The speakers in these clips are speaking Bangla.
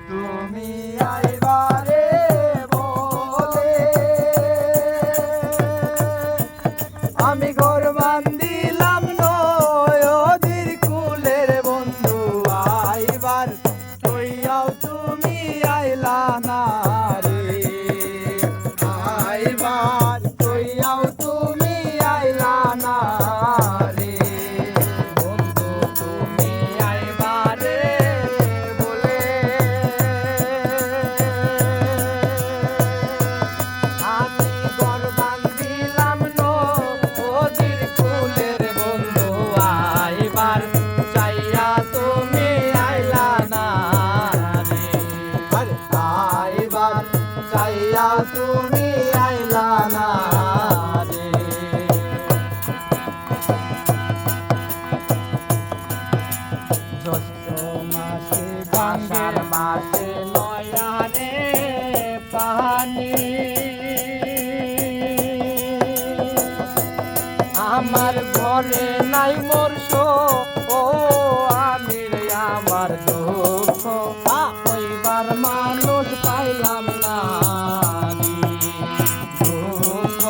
তুমি আইবারে বলে আমি ঘর বান্দিলাম নদীর কুলের বন্ধু আইবার কইয়াও তুমি আইলা না রে আইবার কইয়াও তুমি আইলা না রে বন্ধু তুমি আইবারে বলে আমি ঘর বান্দিলাম নদীর কুলের বন্ধু আইবার চাইয়া তুমি আইলা না রে আইবার চাইয়া তুমি আইলা না রে জ্যৈষ্ঠ মাসে আষাঢ় মাসে নয়ানে পানি আমার ঘরে নাই মোরস ও আমির আমার দুঃখ কইবার মানুষ পাইলাম না রে। দুঃখ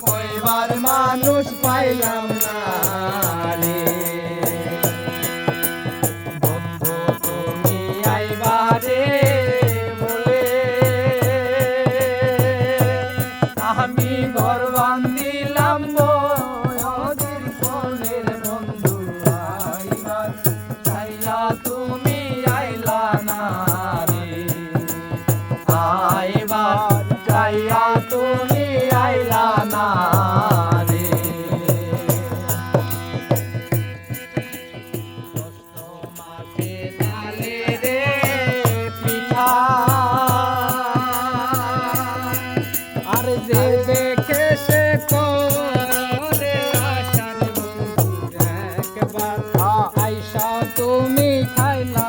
কইবার মানুষ পাইলাম না রে বন্ধু তুমি আইবারে বলে আমি ঘর বান্দিলাম নদীর কোলের বন্ধু আইবার চাইয়া তুমি আইলা না রে আইবার চাইয়া তুমি আইলা না রে জ্যৈষ্ঠ মাসে ডালে রে পিঠা আর যে দেখে সে করে আশার বন্ধু একবার আইসা তুমি খাইলা